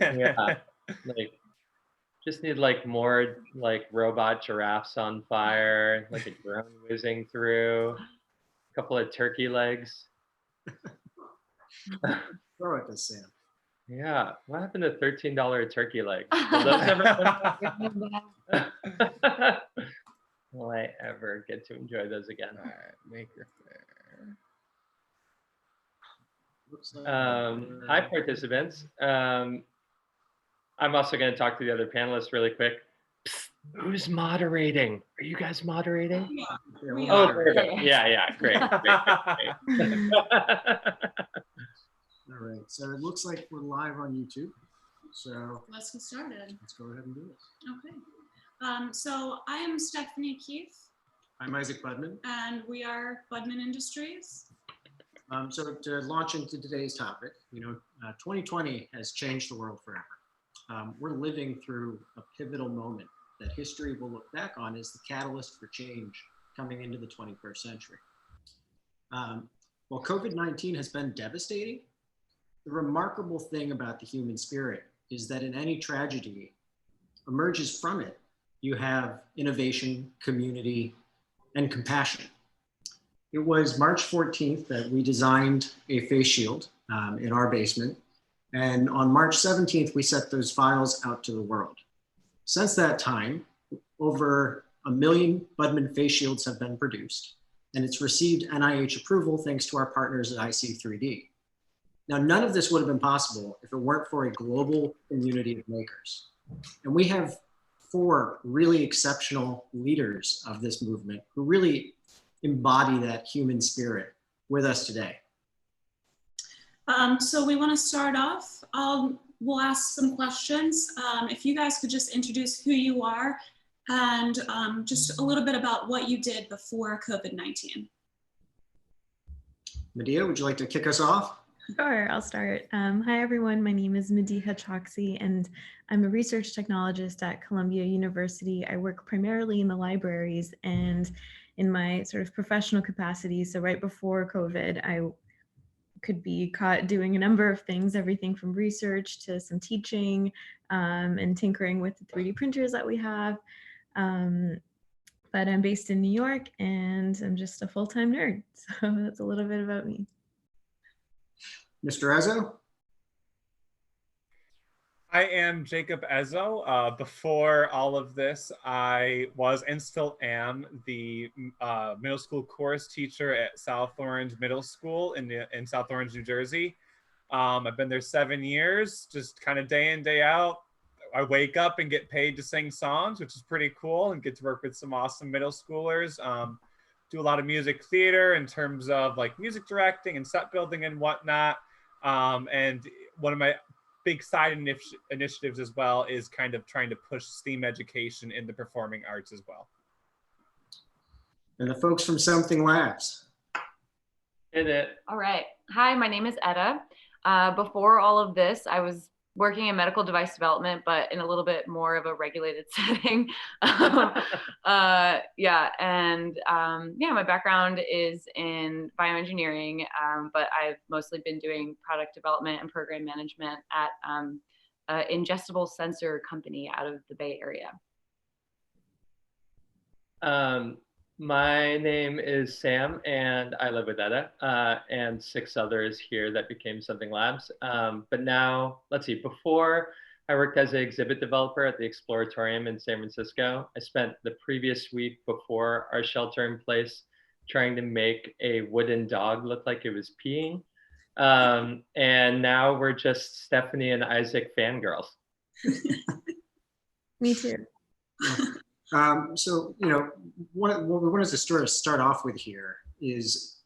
Yeah, like just need like more like robot giraffes on fire, like a drone whizzing through, a couple of turkey legs. Throw it to Sam. Yeah, what happened to $13 turkey legs? Will those ever come back? Will I ever get to enjoy those again? All right, Maker Faire. Looks like Hi, participants. I'm also going to talk to the other panelists really quick. Psst, who's moderating? Are you guys moderating? we Oh, are. perfect. Yeah, great. All right, so it looks like we're live on YouTube. So Let's get started. let's go ahead and do this. Okay. So I am Stephanie Keith, I'm Isaac Budman. and we are Budman Industries. So to launch into today's topic, 2020 has changed the world forever. We're living through a pivotal moment that history will look back on as the catalyst for change coming into the 21st century. While COVID-19 has been devastating, the remarkable thing about the human spirit is that in any tragedy emerges from it, you have innovation, community, and compassion. It was March 14th that we designed a face shield in our basement. And on March 17th, we set those files out to the world. Since that time, over 1 million Budman face shields have been produced, and it's received NIH approval thanks to our partners at IC3D. Now, none of this would have been possible if it weren't for a global community of makers. And we have 4 really exceptional leaders of this movement who really embody that human spirit with us today. So we want to start off. We'll ask some questions. If you guys could just introduce who you are and just a little bit about what you did before COVID-19. Medea, would you like to kick us off? Sure, I'll start. Hi, everyone. My name is Mediha Choksi, and I'm a research technologist at Columbia University. I work primarily in the libraries and in my sort of professional capacity. So right before COVID, I could be caught doing a number of things, everything from research to some teaching and tinkering with the 3D printers that we have. But I'm based in New York, and I'm just a full-time nerd. So that's a little bit about me. Mr. Ezzo? I am Jacob Ezzo. Before all of this, I was and still am the middle school chorus teacher at South Orange Middle School in South Orange, New Jersey. I've been there 7 years, just kind of day in, day out. I wake up and get paid to sing songs, which is pretty cool, and get to work with some awesome middle schoolers. Do a lot of music theater in terms of like music directing and set building and whatnot. And one of my big side initiatives as well is kind of trying to push STEAM education in the performing arts as well. And the folks from Something Labs. Hit it. All right. Hi, my name is Etta. Before all of this, I was working in medical device development, but in a little bit more of a regulated setting. My background is in bioengineering, but I've mostly been doing product development and program management at an ingestible sensor company out of the Bay Area. My name is Sam, and I live with Etta and 6 others here that became Something Labs. But now, let's see, before I worked as an exhibit developer at the Exploratorium in San Francisco. I spent the previous week before our shelter in place trying to make a wooden dog look like it was peeing. And now we're just Stephanie and Isaac fangirls. Me too. So, what we wanted to start off with here is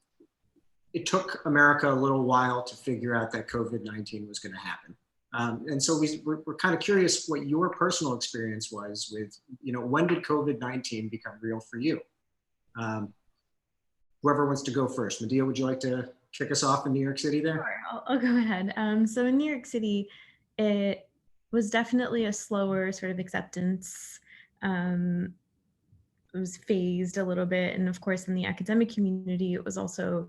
it took America a little while to figure out that COVID-19 was going to happen. And so we're kind of curious what your personal experience was with, when did COVID-19 become real for you? Whoever wants to go first. Medea, would you like to kick us off in New York City there? Sure, I'll go ahead. So in New York City, it was definitely a slower sort of acceptance. It was phased a little bit. And of course, in the academic community, it was also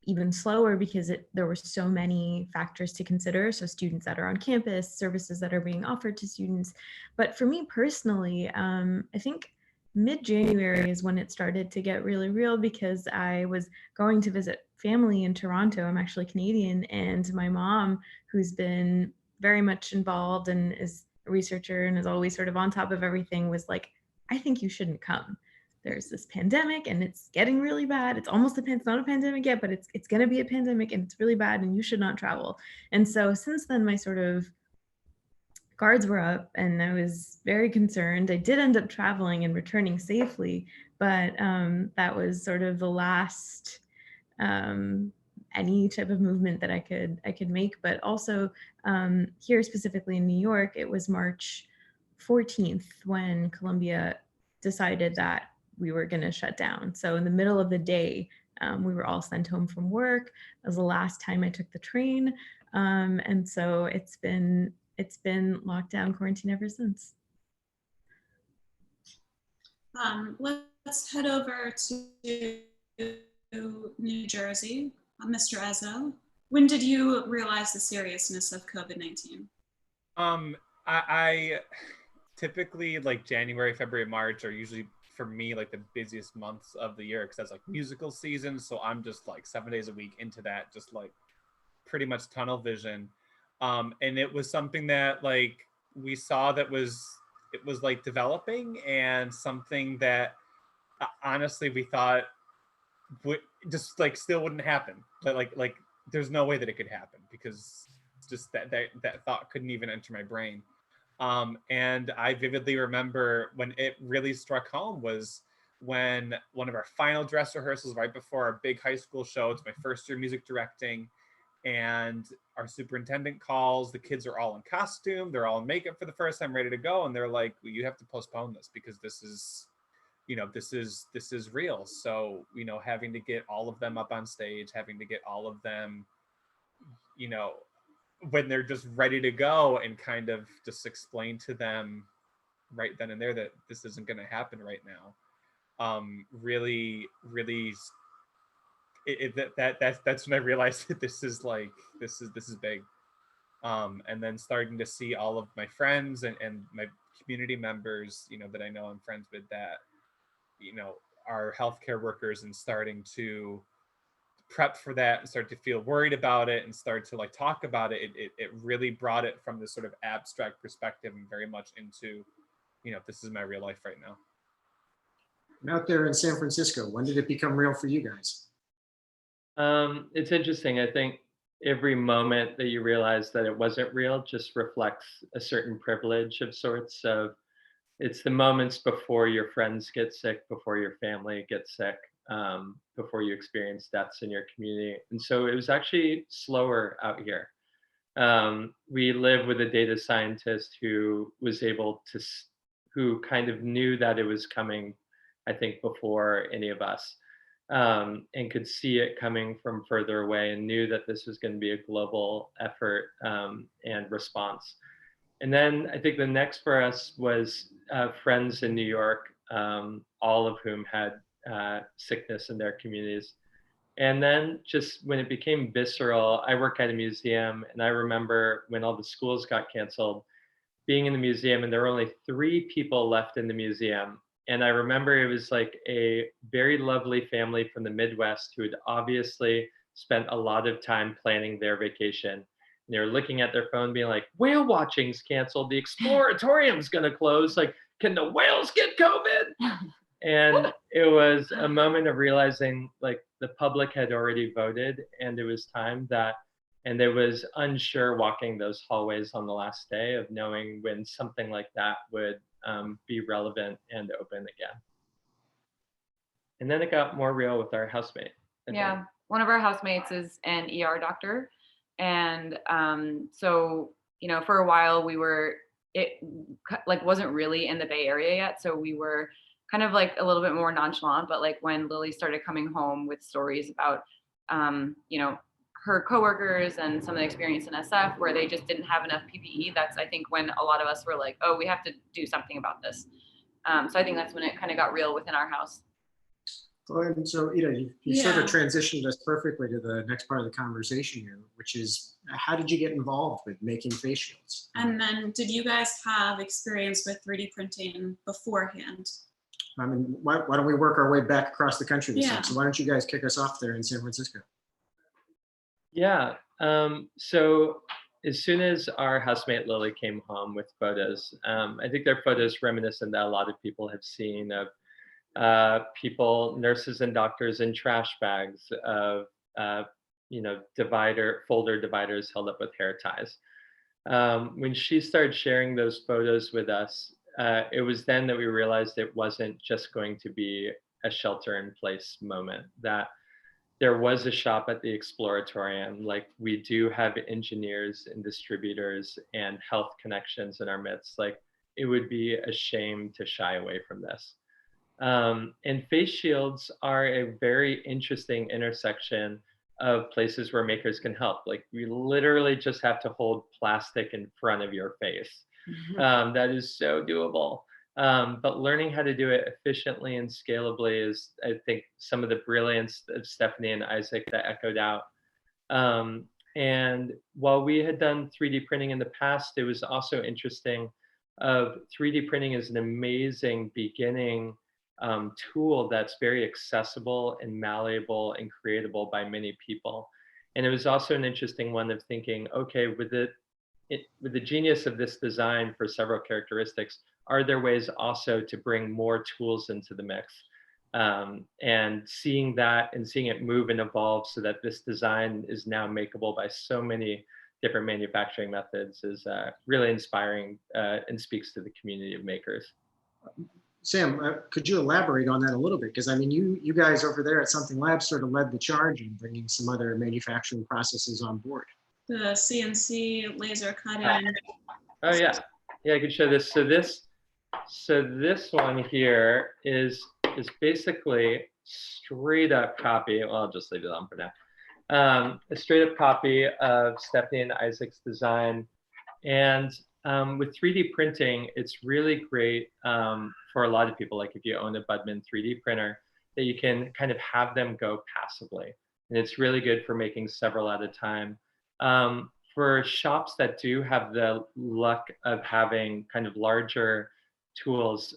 even slower because there were so many factors to consider. So students that are on campus, services that are being offered to students. But for me personally, I think mid-January is when it started to get really real because I was going to visit family in Toronto. I'm actually Canadian, and my mom, who's been very much involved and is a researcher and is always sort of on top of everything, was like, I think you shouldn't come. There's this pandemic and it's getting really bad. It's almost it's not a pandemic yet, but it's going to be a pandemic and it's really bad and you should not travel. And so since then, my sort of guards were up and I was very concerned. I did end up traveling and returning safely, but that was sort of the last any type of movement that I could make. But also here specifically in New York, it was March 14th when Columbia decided that we were going to shut down. So in the middle of the day, we were all sent home from work. That was the last time I took the train, and so it's been lockdown quarantine ever since. Let's head over to New Jersey. Mr. Ezzo, when did you realize the seriousness of COVID-19? I typically like January, February, March are usually for me like the busiest months of the year because that's like musical season. So I'm just like 7 days a week into that, just like pretty much tunnel vision. And it was something that like we saw that it was like developing and something that honestly we thought would just like still wouldn't happen. But like there's no way that it could happen because just that thought couldn't even enter my brain. And I vividly remember when it really struck home was when one of our final dress rehearsals right before our big high school show. It's my first year music directing, and our superintendent calls. The kids are all in costume. They're all in makeup for the first time, ready to go. And they're like, well, you have to postpone this because this is, this is real. So, having to get all of them up on stage, having to get all of them, when they're just ready to go and kind of just explain to them right then and there that this isn't going to happen right now. Really that's when I realized that this is big. And then starting to see all of my friends and my community members, that I know I'm friends with that, are healthcare workers and starting to prep for that and start to feel worried about it and start to like talk about it. It really brought it from this sort of abstract perspective and very much into, this is my real life right now. And out there in San Francisco, when did it become real for you guys? It's interesting. I think every moment that you realize that it wasn't real just reflects a certain privilege of sorts. So it's the moments before your friends get sick, before your family gets sick, before you experience deaths in your community. And so it was actually slower out here. We live with a data scientist who was able to, who kind of knew that it was coming, I think, before any of us, and could see it coming from further away and knew that this was going to be a global effort and response. And then I think the next for us was friends in New York, all of whom had sickness in their communities. And then just when it became visceral, I work at a museum, and I remember when all the schools got canceled, being in the museum, and there were only 3 people left in the museum. And I remember it was like a very lovely family from the Midwest who had obviously spent a lot of time planning their vacation. And they were looking at their phone being like, whale watching's canceled, the exploratorium's gonna close, like, can the whales get COVID? And it was a moment of realizing like the public had already voted and it was time that, and it was unsure walking those hallways on the last day of knowing when something like that would be relevant and open again. And then it got more real with our housemate. Yeah, one of our housemates is an ER doctor. And so, for a while it like wasn't really in the Bay Area yet. So we were kind of like a little bit more nonchalant, but like when Lily started coming home with stories about, her coworkers and some of the experience in SF where they just didn't have enough PPE, that's, I think, when a lot of us were like, oh, we have to do something about this. So I think that's when it kind of got real within our house. Well, and so, you sort of Yeah. transitioned us perfectly to the next part of the conversation here, which is how did you get involved with making face shields? And then did you guys have experience with 3D printing beforehand? I mean, why don't we work our way back across the country this Yeah. time? So why don't you guys kick us off there in San Francisco? Yeah. So as soon as our housemate Lily came home with photos, I think they're photos reminiscent that a lot of people have seen of people, nurses and doctors in trash bags of, uh, folder dividers held up with hair ties. When she started sharing those photos with us, it was then that we realized it wasn't just going to be a shelter in place moment, that there was a shop at the Exploratorium. Like, we do have engineers and distributors and health connections in our midst. Like, it would be a shame to shy away from this. And face shields are a very interesting intersection of places where makers can help. Like, we literally just have to hold plastic in front of your face. That is so doable. But learning how to do it efficiently and scalably is, I think, some of the brilliance of Stephanie and Isaac that echoed out. And while we had done 3D printing in the past, it was also interesting of 3D printing is an amazing beginning tool that's very accessible and malleable and creatable by many people. And it was also an interesting one of thinking, okay, with the genius of this design for several characteristics, are there ways also to bring more tools into the mix? And seeing that and seeing it move and evolve so that this design is now makeable by so many different manufacturing methods is really inspiring and speaks to the community of makers. Sam, could you elaborate on that a little bit? Because I mean, you guys over there at Something Labs sort of led the charge in bringing some other manufacturing processes on board. The CNC laser cutting. Oh yeah, I can show this. So this one here is basically straight up copy. Well, I'll just leave it on for now. A straight up copy of Stephanie and Isaac's design. And with 3D printing, it's really great for a lot of people. Like, if you own a Budman 3D printer, that you can kind of have them go passively. And it's really good for making several at a time. For shops that do have the luck of having kind of larger tools,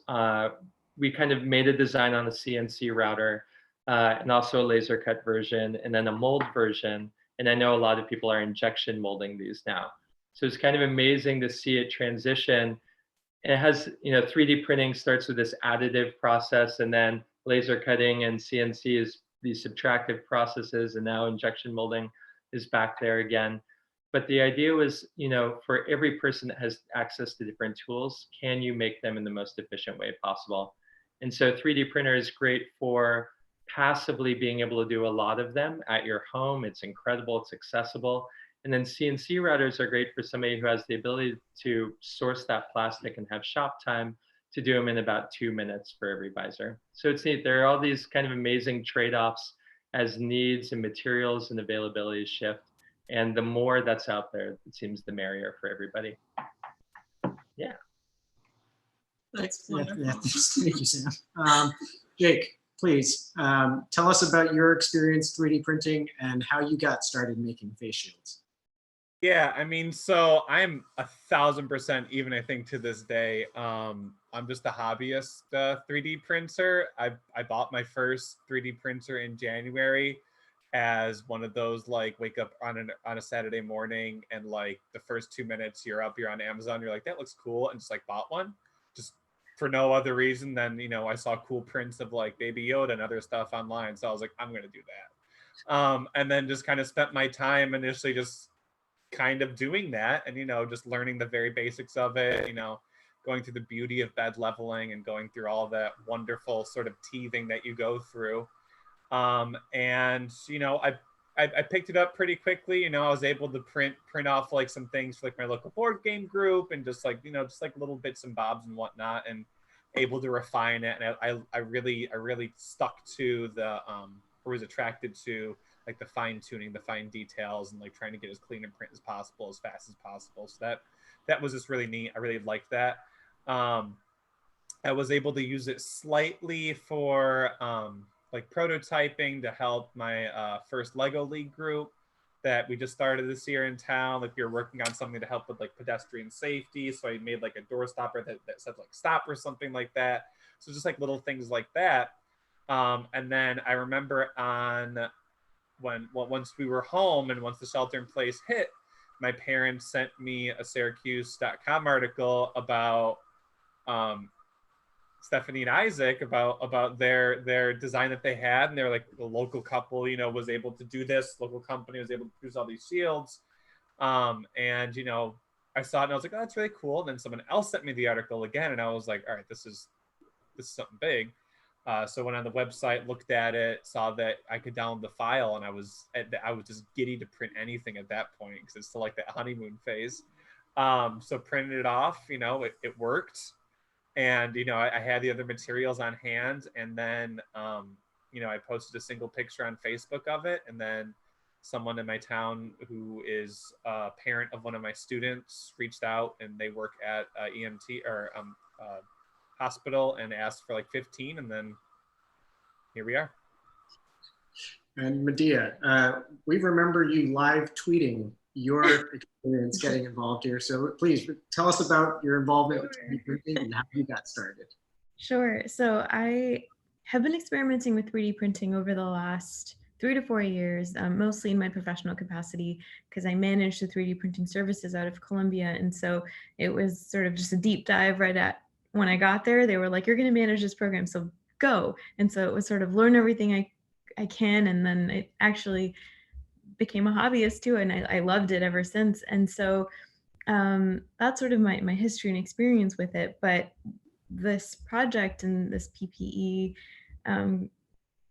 we kind of made a design on a CNC router and also a laser cut version and then a mold version. And I know a lot of people are injection molding these now. So it's kind of amazing to see it transition. And it has, 3D printing starts with this additive process, and then laser cutting and CNC is these subtractive processes, and now injection molding is back there again. But the idea was, for every person that has access to different tools, can you make them in the most efficient way possible? And so 3D printer is great for passively being able to do a lot of them at your home. It's incredible, it's accessible. And then CNC routers are great for somebody who has the ability to source that plastic and have shop time to do them in about 2 minutes for every visor. So it's neat. There are all these kind of amazing trade-offs as needs and materials and availability shift. And the more that's out there, it seems the merrier for everybody. Yeah. That's wonderful. Thank you, Sam. Jake, please tell us about your experience 3D printing and how you got started making face shields. Yeah, I mean, so I'm 1,000%, even I think to this day, I'm just a hobbyist 3D printer. I bought my first 3D printer in January as one of those, like, wake up on a Saturday morning and like the first 2 minutes you're on Amazon, you're like, that looks cool, and just like bought one just for no other reason than, I saw cool prints of like Baby Yoda and other stuff online. So I was like, I'm gonna do that. And then just kind of spent my time initially just kind of doing that and just learning the very basics of it, going through the beauty of bed leveling and going through all that wonderful sort of teething that you go through. And I picked it up pretty quickly. I was able to print off like some things for like my local board game group and just like just like little bits and bobs and whatnot, and able to refine it. And I really stuck to the or was attracted to like the fine tuning, the fine details, and like trying to get as clean a print as possible, as fast as possible. So that was just really neat. I really liked that. I was able to use it slightly for like prototyping to help my first Lego League group that we just started this year in town. Like we were working on something to help with like pedestrian safety. So I made like a door stopper that said like stop or something like that. So just like little things like that. And then I remember once we were home and once the shelter in place hit, my parents sent me a Syracuse.com article about Stephanie and Isaac about their design that they had, and they're like the local couple, you know, was able to do this. Local company was able to produce all these shields, and you know, I saw it and I was like, oh, that's really cool. And then someone else sent me the article again, and I was like, all right, this is something big. So went on the website, looked at it, saw that I could download the file, and I was just giddy to print anything at that point because it's still like that honeymoon phase. So printed it off, you know, it worked. And, you know, I had the other materials on hand, and then, you know, I posted a single picture on Facebook of it. And then someone in my town who is a parent of one of my students reached out, and they work at EMT or hospital, and asked for like 15. And then here we are. And Medea, we remember you live tweeting your experience getting involved here. So please tell us about your involvement with 3D printing and how you got started. Sure. So I have been experimenting with 3D printing over the last 3 to 4 years, mostly in my professional capacity, because I managed the 3D printing services out of Columbia. And so it was sort of just a deep dive right at when I got there. They were like, you're going to manage this program, so go. And so it was sort of learn everything I can. And then it actually became a hobbyist too. And I loved it ever since. And so that's sort of my history and experience with it. But this project and this PPE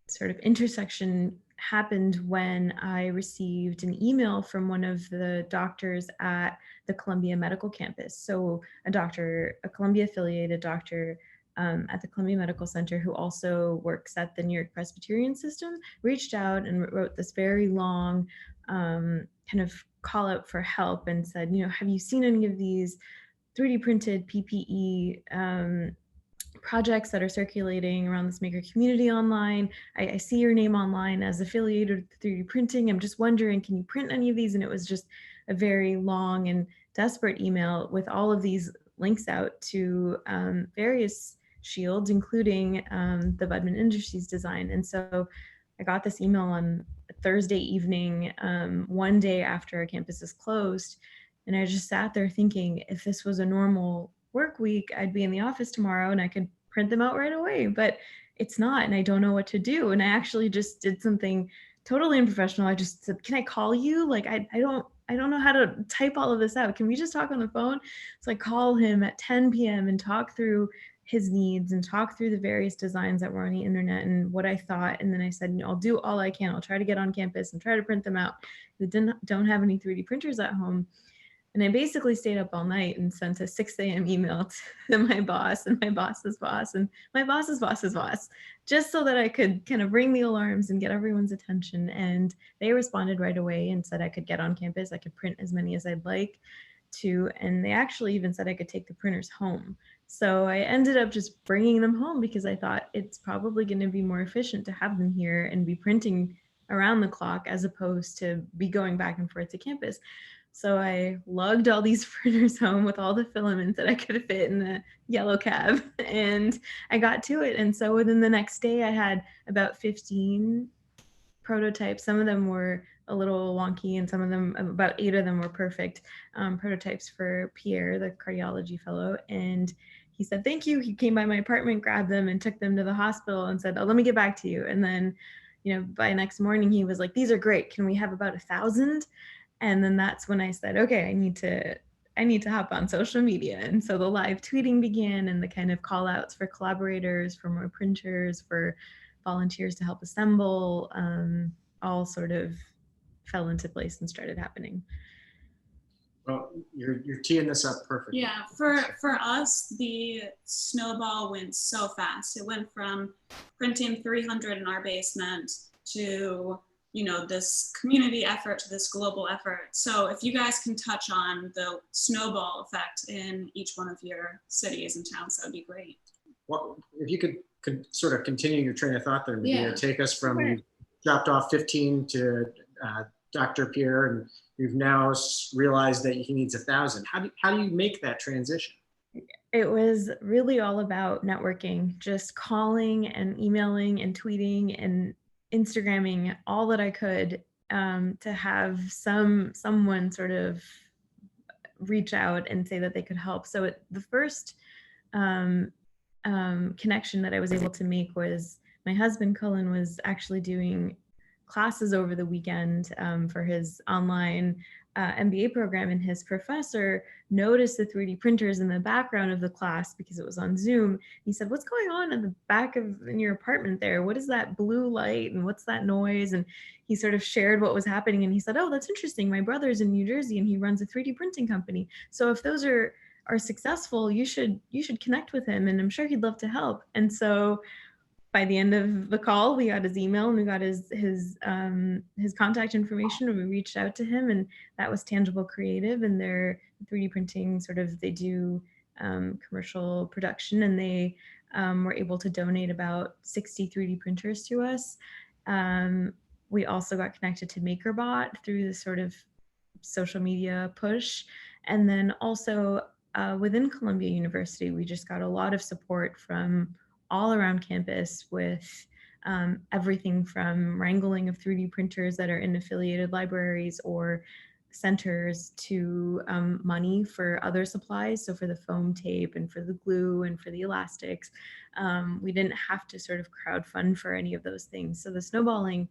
sort of intersection happened when I received an email from one of the doctors at the Columbia Medical Campus. So a Columbia affiliated doctor at the Columbia Medical Center, who also works at the New York Presbyterian System, reached out and wrote this very long kind of call out for help and said, you know, have you seen any of these 3D printed PPE projects that are circulating around this maker community online? I see your name online as affiliated with 3D printing. I'm just wondering, can you print any of these? And it was just a very long and desperate email with all of these links out to various shields, including the Budman Industries design. And so I got this email on a Thursday evening, one day after our campus is closed. And I just sat there thinking, if this was a normal work week, I'd be in the office tomorrow and I could print them out right away, but it's not, and I don't know what to do. And I actually just did something totally unprofessional. I just said, can I call you? Like, I don't know how to type all of this out. Can we just talk on the phone? So I call him at 10 p.m. and talk through his needs and talk through the various designs that were on the internet and what I thought. And then I said, I'll do all I can. I'll try to get on campus and try to print them out. They don't have any 3D printers at home. And I basically stayed up all night and sent a 6 a.m. email to my boss and my boss's boss and my boss's boss's boss, just so that I could kind of ring the alarms and get everyone's attention. And they responded right away and said I could get on campus. I could print as many as I'd like to. And they actually even said I could take the printers home. So I ended up just bringing them home because I thought it's probably going to be more efficient to have them here and be printing around the clock as opposed to be going back and forth to campus. So I lugged all these printers home with all the filaments that I could fit in the yellow cab, and I got to it. And so within the next day, I had about 15 prototypes. Some of them were a little wonky, and some of them, about 8 of them were perfect prototypes for Pierre, the cardiology fellow. And he said, thank you. He came by my apartment, grabbed them, and took them to the hospital and said, oh, let me get back to you. And then, by next morning, he was like, these are great. Can we have about 1,000? And then that's when I said, okay, I need to hop on social media. And so the live tweeting began, and the kind of call outs for collaborators, for more printers, for volunteers to help assemble, all sort of fell into place and started happening. Well, you're teeing this up perfectly. Yeah, for us, the snowball went so fast. It went from printing 300 in our basement to this community effort to this global effort. So if you guys can touch on the snowball effect in each one of your cities and towns, that would be great. what if you could sort of continue your train of thought there, Medea, Yeah. take us from Sure. you dropped off 15 to Dr. Pierre, and you've now realized that he needs 1,000. How do you make that transition? It was really all about networking, just calling and emailing and tweeting and Instagramming all that I could, to have someone sort of reach out and say that they could help. So the first um, connection that I was able to make was my husband Cullen was actually doing classes over the weekend, for his online MBA program, and his professor noticed the 3D printers in the background of the class because it was on Zoom. He said, "What's going on in the back of in your apartment there? What is that blue light and what's that noise?" And he sort of shared what was happening, and he said, "Oh, that's interesting. My brother's in New Jersey and he runs a 3D printing company. So if those are successful, you should connect with him, and I'm sure he'd love to help." And so by the end of the call, we got his email and we got his contact information, and we reached out to him, and that was Tangible Creative, and they're 3D printing sort of, they do commercial production, and they were able to donate about 60 3D printers to us. We also got connected to MakerBot through this sort of social media push, and then also within Columbia University, we just got a lot of support from all around campus with everything from wrangling of 3D printers that are in affiliated libraries or centers to money for other supplies. So for the foam tape and for the glue and for the elastics, we didn't have to sort of crowdfund for any of those things. So the snowballing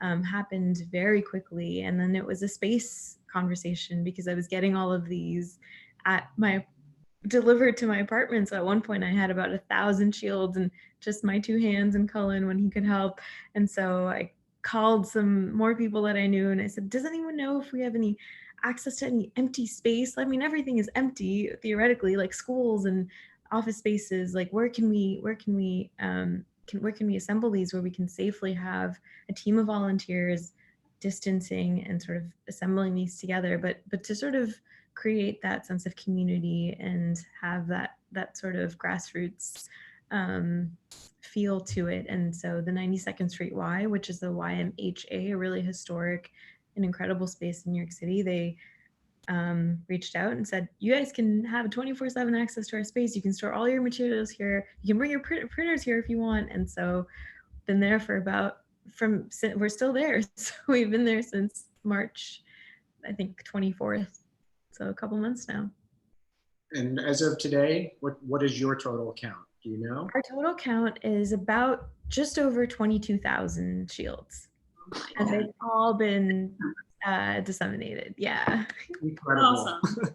happened very quickly. And then it was a space conversation because I was getting all of these at my delivered to my apartment. So at one point I had about 1,000 shields and just my two hands and Cullen when he could help. And so I called some more people that I knew and I said, "Does anyone know if we have any access to any empty space? I mean, everything is empty theoretically, like schools and office spaces. Like where can we assemble these where we can safely have a team of volunteers distancing and sort of assembling these together, but to sort of create that sense of community and have that sort of grassroots feel to it." And so the 92nd Street Y, which is the YMHA, a really historic and incredible space in New York City, they reached out and said, "You guys can have 24/7 access to our space. You can store all your materials here. You can bring your printers here if you want." And so been there for we're still there. So we've been there since March, I think 24th. So a couple months now. And as of today, what is your total count? Do you know? Our total count is about just over 22,000 shields. And they've all been disseminated. Yeah. Incredible. Awesome.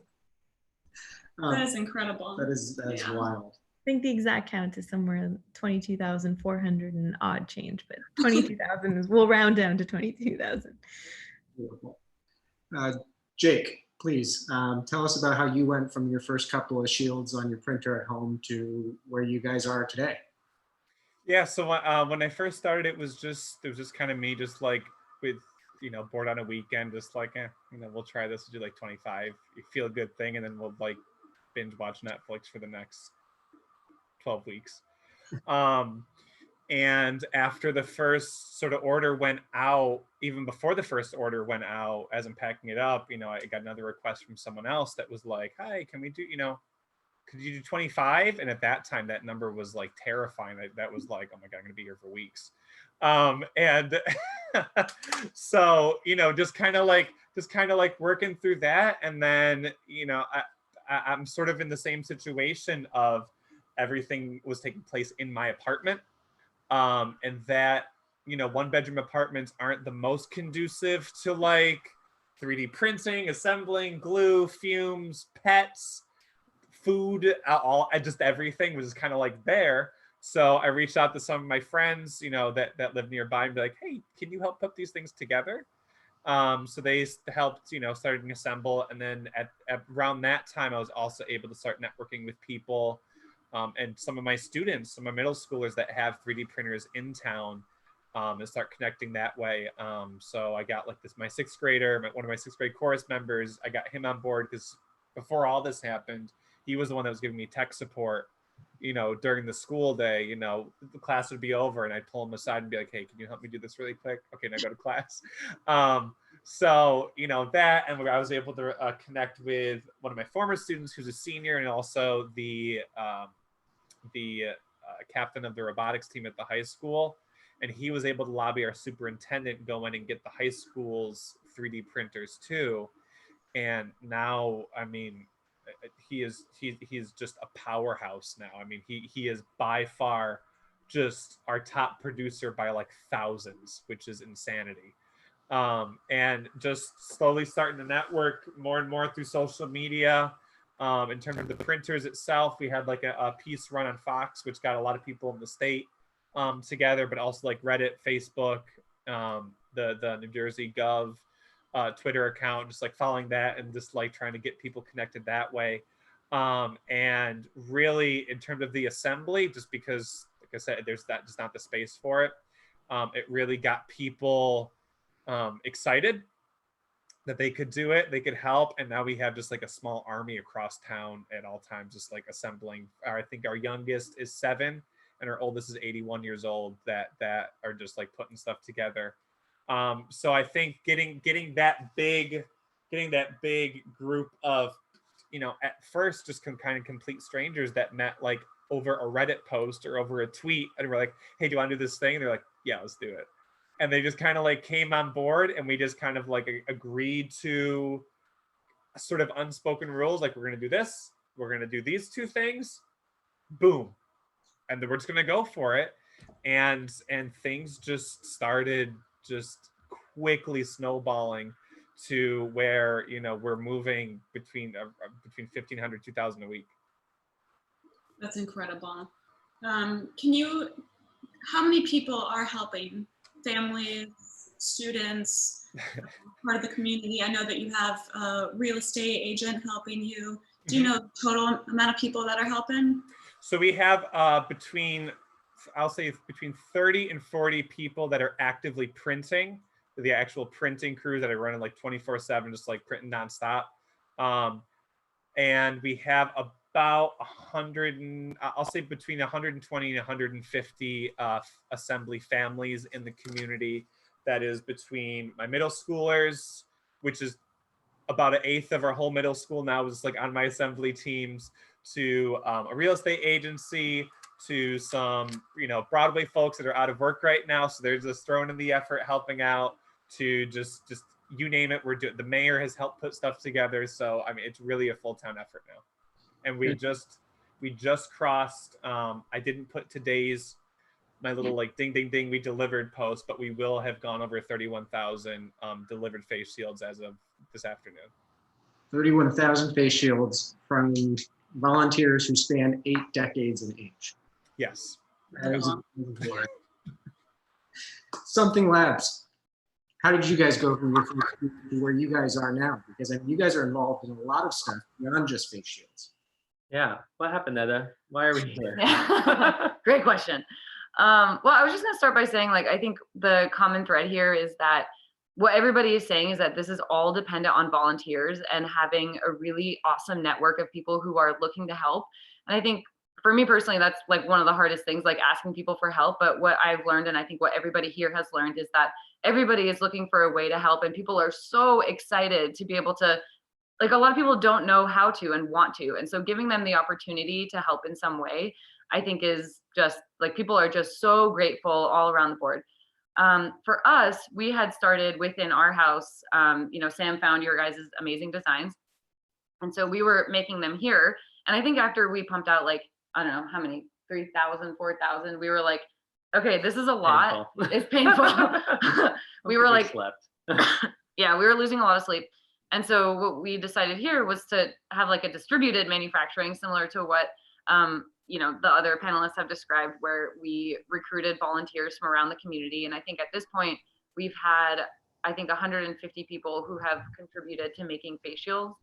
That is incredible. That is Yeah. wild. I think the exact count is somewhere 22,400 and odd change, but 22,000 is, we'll round down to 22,000. Beautiful. Jake, please tell us about how you went from your first couple of shields on your printer at home to where you guys are today. Yeah, so when I first started, it was just kind of me, just like with, bored on a weekend, just like, we'll try this, we'll do like 25, you feel a good thing, and then we'll like binge watch Netflix for the next 12 weeks. And after the first sort of order went out, even before the first order went out, as I'm packing it up, I got another request from someone else that was like, "Hi, can we do, could you do 25?" And at that time, that number was like terrifying. That was like, oh my God, I'm gonna be here for weeks. And so, just kind of like working through that. And then, I'm sort of in the same situation of everything was taking place in my apartment. And that, 1-bedroom apartments aren't the most conducive to like 3D printing, assembling, glue, fumes, pets, food, just everything was just kind of like there. So I reached out to some of my friends, that live nearby and be like, "Hey, can you help put these things together?" So they helped, starting to assemble. And then at around that time, I was also able to start networking with people. And some of my students, some of my middle schoolers that have 3D printers in town, and start connecting that way. So I got like my 6th grader, one of my 6th grade chorus members, I got him on board because before all this happened, he was the one that was giving me tech support during the school day, the class would be over and I'd pull them aside and be like, hey, can you help me do this really quick? Okay, now go to class. So, that, and I was able to connect with one of my former students who's a senior, and also the captain of the robotics team at the high school. And he was able to lobby our superintendent, go in and get the high school's 3D printers too. And now, I mean, he is just a powerhouse now. I mean, he is by far just our top producer by like thousands, which is insanity. And just slowly starting to network more and more through social media. In terms of the printers itself, we had like a piece run on Fox, which got a lot of people in the state together, but also like Reddit, Facebook, the New Jersey Gov Twitter account, just like following that and just like trying to get people connected that way. And really, in terms of the assembly, just because, like I said, there's just not the space for it. It really got people excited that they could do it, they could help, and now we have just like a small army across town at all times, just like assembling. I think our youngest is 7 and our oldest is 81 years old that are just like putting stuff together. So I think getting that big group of, at first just kind of complete strangers that met like over a Reddit post or over a tweet, and we're like, hey, do you want to do this thing? And they're like, yeah, let's do it. And they just kind of like came on board, and we just kind of like agreed to sort of unspoken rules. Like, we're going to do this, we're going to do these 2 things, boom. And then we're just going to go for it. And things just started just quickly snowballing to where, we're moving between 1,500, 2,000 a week. That's incredible. How many people are helping? Families, students, part of the community? I know that you have a real estate agent helping you. Do you know the total amount of people that are helping? So we have between 30 and 40 people that are actively printing, the actual printing crews that are running like 24/7, just like printing nonstop. And we have about 100, I'll say between 120 and 150 assembly families in the community. That is between my middle schoolers, which is about 1/8 of our whole middle school now is like on my assembly teams, to a real estate agency, to some Broadway folks that are out of work right now, so they're just throwing in the effort, helping out, to just you name it, we're doing. The mayor has helped put stuff together, so I mean, it's really a full-time effort now. And we just crossed. I didn't put today's my little like ding ding ding we delivered post, but we will have gone over 31,000 delivered face shields as of this afternoon. 31,000 face shields from volunteers who span 8 decades in age. Yes. That is Something Labs. How did you guys go from your first to where you guys are now? Because I mean, you guys are involved in a lot of stuff beyond just face shields. Yeah. What happened, Eda? Why are we here? Great question. Well, I was just going to start by saying, like, I think the common thread here is that what everybody is saying is that this is all dependent on volunteers and having a really awesome network of people who are looking to help. And I think for me personally, that's like one of the hardest things, like asking people for help. But what I've learned, and I think what everybody here has learned, is that everybody is looking for a way to help, and people are so excited to be able to, like, a lot of people don't know how to and want to. And so giving them the opportunity to help in some way, I think is just like, people are just so grateful all around the board. For us, we had started within our house, Sam found your guys' amazing designs. And so we were making them here. And I think after we pumped out, like, I don't know how many, 3,000, 4,000, we were like, okay, this is a lot. Painful. It's painful. We were like, slept. Yeah, we were losing a lot of sleep. And so what we decided here was to have like a distributed manufacturing, similar to what the other panelists have described, where we recruited volunteers from around the community. And I think at this point, we've had, I think, 150 people who have contributed to making face shields.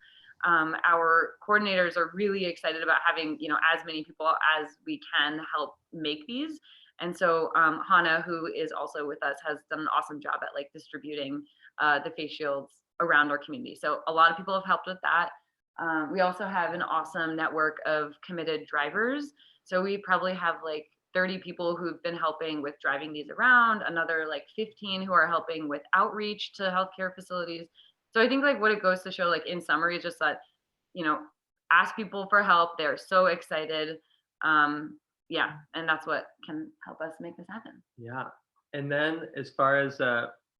Our coordinators are really excited about having, as many people as we can help make these. And so Hannah, who is also with us, has done an awesome job at like distributing the face shields around our community. So a lot of people have helped with that. We also have an awesome network of committed drivers. So we probably have like 30 people who've been helping with driving these around, another like 15 who are helping with outreach to healthcare facilities. So I think like what it goes to show, like in summary, is just that, you know, ask people for help. They're so excited. Yeah, and that's what can help us make this happen. Yeah. And then as far as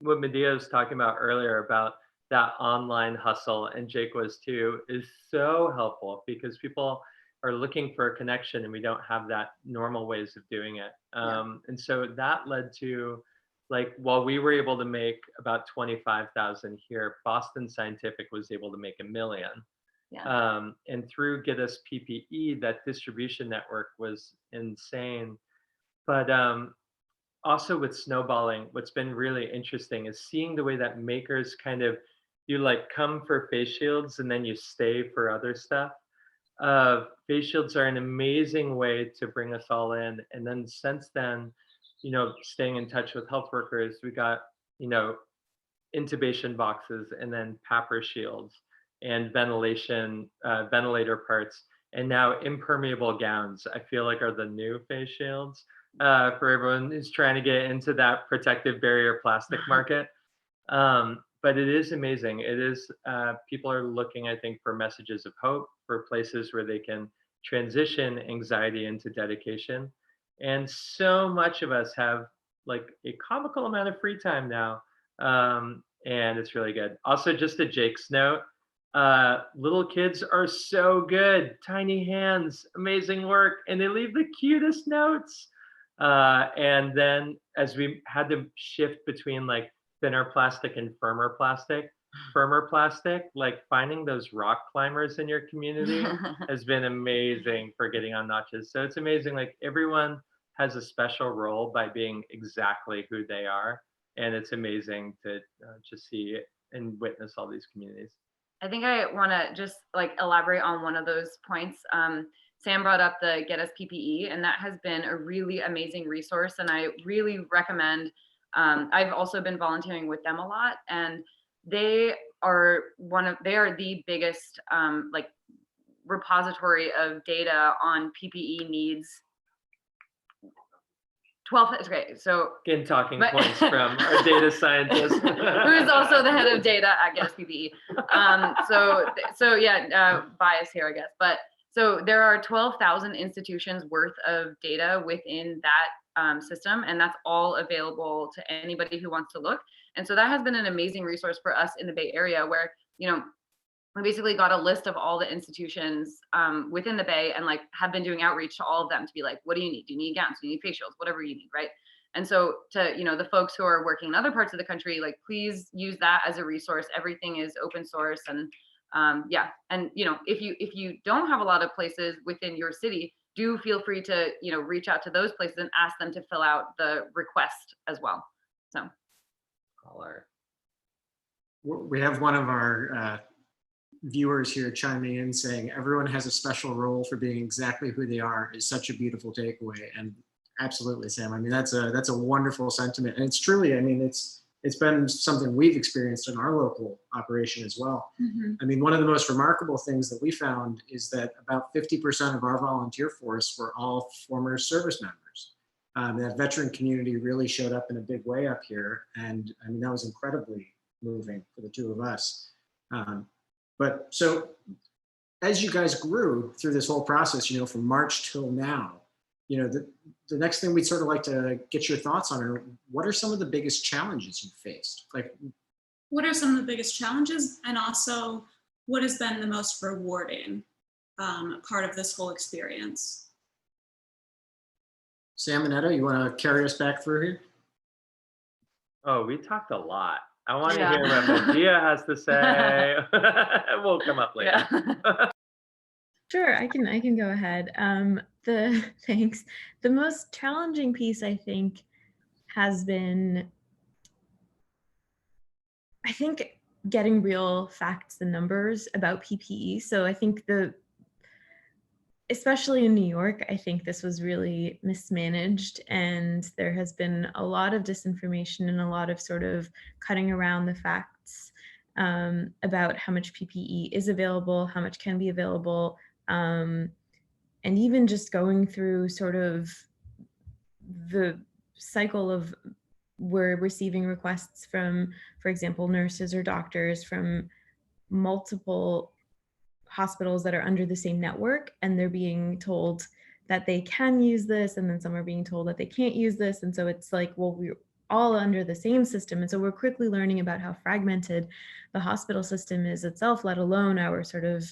what Medea was talking about earlier about that online hustle, and Jake was too, is so helpful because people are looking for a connection and we don't have that normal ways of doing it. And so that led to, like, while we were able to make about 25,000 here, Boston Scientific was able to make 1 million. Yeah. And through Get Us PPE, that distribution network was insane. But also with snowballing, what's been really interesting is seeing the way that makers kind of, you like come for face shields and then you stay for other stuff. Face shields are an amazing way to bring us all in. And then since then, you know, staying in touch with health workers, we got, you know, intubation boxes and then PAPR shields and ventilation, ventilator parts. And now impermeable gowns, I feel like, are the new face shields for everyone who's trying to get into that protective barrier plastic market. But it is amazing. It is, people are looking, I think, for messages of hope, for places where they can transition anxiety into dedication. And so much of us have like a comical amount of free time now. And it's really good. Also, just a Jake's note, little kids are so good, tiny hands, amazing work, and they leave the cutest notes. And then as we had to shift between like thinner plastic and firmer plastic, like finding those rock climbers in your community has been amazing for getting on notches. So it's amazing, like everyone has a special role by being exactly who they are. And it's amazing to just see and witness all these communities. I think I want to just like elaborate on one of those points. Sam brought up the Get Us PPE, and that has been a really amazing resource. And I really recommend, I've also been volunteering with them a lot, and they are the biggest like repository of data on PPE needs. 12, okay, so getting talking points from our data scientist, who is also the head of data at Get Us PPE. So yeah, bias here, I guess. But so there are 12,000 institutions worth of data within that system, and that's all available to anybody who wants to look. And so that has been an amazing resource for us in the Bay Area, where, you know, we basically got a list of all the institutions within the Bay, and like have been doing outreach to all of them to be like, what do you need? Do you need gowns? Do you need face shields? Whatever you need, right? And so to, you know, the folks who are working in other parts of the country, like, please use that as a resource. Everything is open source. And yeah, and you know, if you don't have a lot of places within your city, do feel free to, you know, reach out to those places and ask them to fill out the request as well. So we have one of our viewers here chiming in saying everyone has a special role for being exactly who they are is such a beautiful takeaway. And absolutely, Sam. I mean, that's a wonderful sentiment. And it's truly, I mean, it's been something we've experienced in our local operation as well. Mm-hmm. I mean, one of the most remarkable things that we found is that about 50% of our volunteer force were all former service members. That veteran community really showed up in a big way up here. And I mean, that was incredibly moving for the two of us. But so as you guys grew through this whole process, you know, from March till now, you know, the next thing we'd sort of like to get your thoughts on are, what are some of the biggest challenges you faced? Like, what are some of the biggest challenges, and also what has been the most rewarding part of this whole experience? Sam and Etta, you want to carry us back through here? Oh, we talked a lot. I want to hear what Medea has to say. We'll come up later. Yeah. Sure, I can go ahead. Thanks. The most challenging piece, I think, has been, I think, getting real facts and numbers about PPE. So I think especially in New York, I think this was really mismanaged, and there has been a lot of disinformation and a lot of sort of cutting around the facts. about how much PPE is available, how much can be available, and even just going through sort of the cycle of we're receiving requests from, for example, nurses or doctors from multiple hospitals that are under the same network, and they're being told that they can use this, and then some are being told that they can't use this. And so it's like, well, we're all under the same system. And so we're quickly learning about how fragmented the hospital system is itself, let alone our sort of,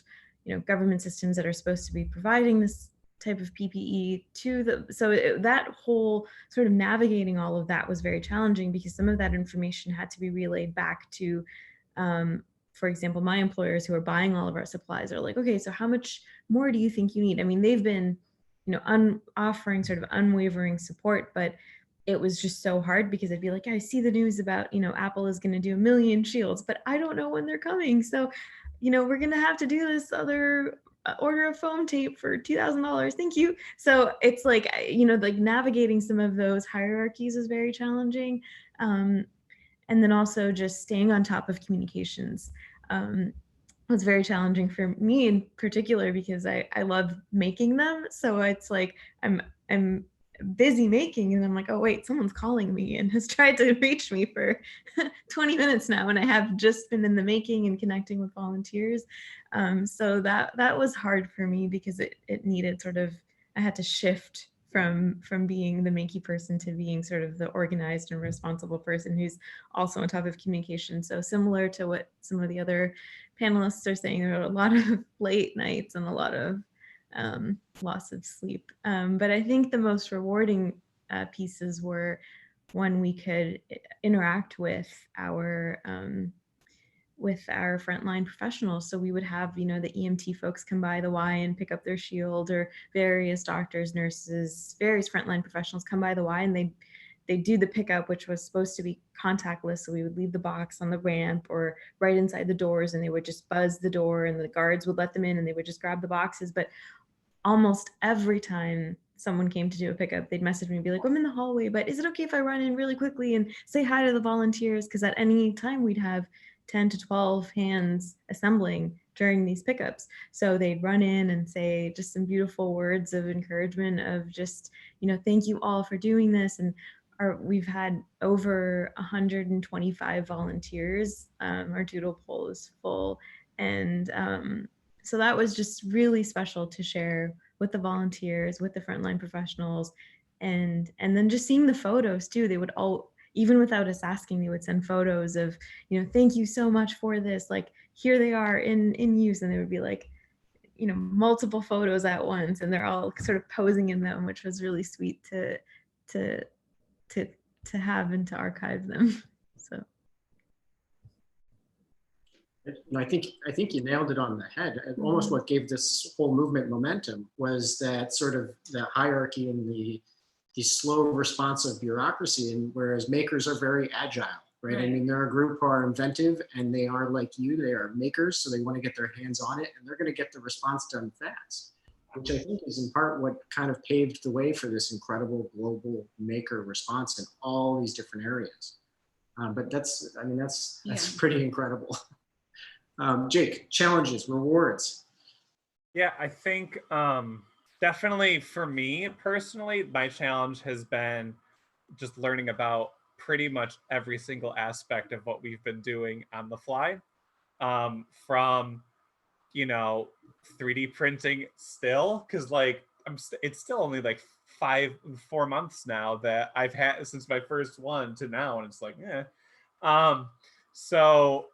government systems that are supposed to be providing this type of PPE to that whole sort of navigating all of that was very challenging, because some of that information had to be relayed back to, for example, my employers who are buying all of our supplies are like, okay, so how much more do you think you need? I mean, they've been, offering sort of unwavering support, but it was just so hard, because I'd be like, I see the news about, Apple is going to do 1 million shields, but I don't know when they're coming. So, we're going to have to do this other order of foam tape for $2,000. Thank you. So it's like, like navigating some of those hierarchies is very challenging. And then also just staying on top of communications was very challenging for me in particular, because I love making them. So it's like I'm busy making, and I'm like, oh wait, someone's calling me and has tried to reach me for 20 minutes now, and I have just been in the making and connecting with volunteers. So that was hard for me, because it needed sort of, I had to shift from being the makey person to being sort of the organized and responsible person who's also on top of communication. So similar to what some of the other panelists are saying, there were a lot of late nights and a lot of loss of sleep. But I think the most rewarding pieces were when we could interact with our frontline professionals. So we would have, the EMT folks come by the Y and pick up their shield, or various doctors, nurses, various frontline professionals come by the Y, and they do the pickup, which was supposed to be contactless. So we would leave the box on the ramp or right inside the doors, and they would just buzz the door, and the guards would let them in, and they would just grab the boxes. But almost every time someone came to do a pickup, they'd message me and be like, I'm in the hallway, but is it okay if I run in really quickly and say hi to the volunteers? Because at any time we'd have 10 to 12 hands assembling during these pickups. So they'd run in and say just some beautiful words of encouragement of just, thank you all for doing this. And we've had over 125 volunteers. Our doodle poll is full. And so that was just really special to share with the volunteers, with the frontline professionals. And then just seeing the photos too. They would all, even without us asking, they would send photos of, thank you so much for this. Like, here they are in use. And they would be like, multiple photos at once, and they're all sort of posing in them, which was really sweet to have and to archive them. So. I think you nailed it on the head. Almost what gave this whole movement momentum was that sort of the hierarchy and the slow responsive bureaucracy, and whereas makers are very agile, right? I mean, they're a group who are inventive, and they are like you, they are makers, so they want to get their hands on it, and they're going to get the response done fast, which I think is in part what kind of paved the way for this incredible global maker response in all these different areas. But that's pretty incredible. Jake, challenges, rewards. Yeah, I think definitely for me personally, my challenge has been just learning about pretty much every single aspect of what we've been doing on the fly, from 3D printing still, because like it's still only like 4 months now that I've had since my first one to now, and it's like so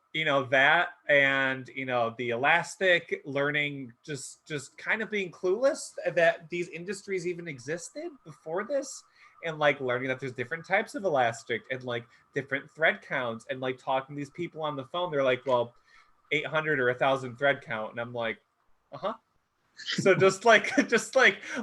that, and the elastic learning, just kind of being clueless that these industries even existed before this, and like learning that there's different types of elastic and like different thread counts, and like talking to these people on the phone, they're like, well, 800 or 1,000 thread count, and I'm like, so just like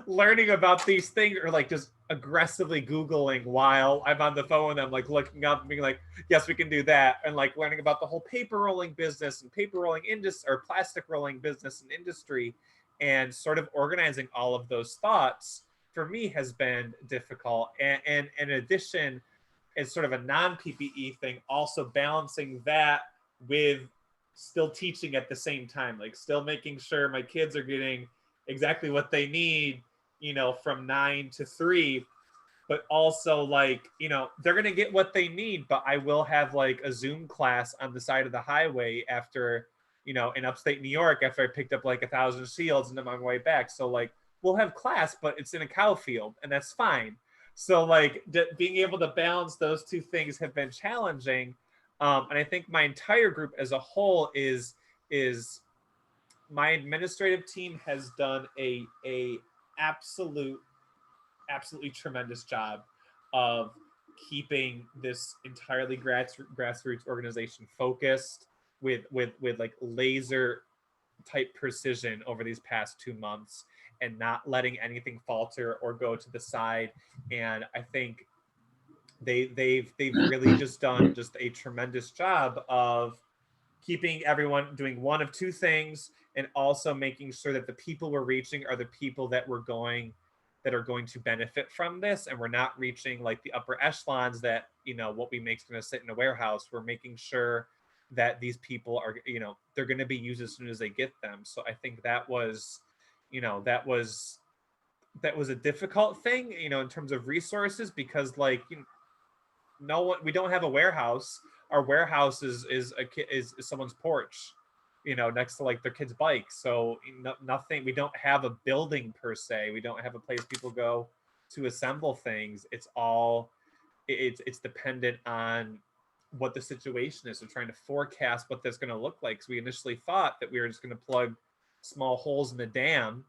learning about these things, or like just aggressively Googling while I'm on the phone with them, like looking up and being like, yes, we can do that. And like learning about the whole paper rolling business and paper rolling industry, or plastic rolling business and industry, and sort of organizing all of those thoughts for me has been difficult. And in addition, it's sort of a non-PPE thing, also balancing that with still teaching at the same time, like still making sure my kids are getting exactly what they need, you know, from 9 to 3, but also like, you know, they're going to get what they need, but I will have like a Zoom class on the side of the highway after, you know, in upstate New York, after I picked up like 1,000 shields and I'm on my way back. So like we'll have class, but it's in a cow field and that's fine. So like being able to balance those two things have been challenging. And I think my entire group as a whole is my administrative team has done a absolutely tremendous job of keeping this entirely grassroots organization focused with like laser type precision over these past 2 months and not letting anything falter or go to the side. And I think they've really just done just a tremendous job of keeping everyone doing one of two things, and also making sure that the people we're reaching are the people that are going to benefit from this, and we're not reaching like the upper echelons that, you know, what we make is going to sit in a warehouse. We're making sure that these people are, you know, they're going to be used as soon as they get them. So I think that was, you know, that was a difficult thing, you know, in terms of resources, because like, you know, no one, we don't have a warehouse. Our warehouse is someone's porch, you know, next to like their kid's bike. So nothing, we don't have a building per se. We don't have a place people go to assemble things. It's all, it's dependent on what the situation is. So trying to forecast what that's going to look like. So we initially thought that we were just going to plug small holes in the dam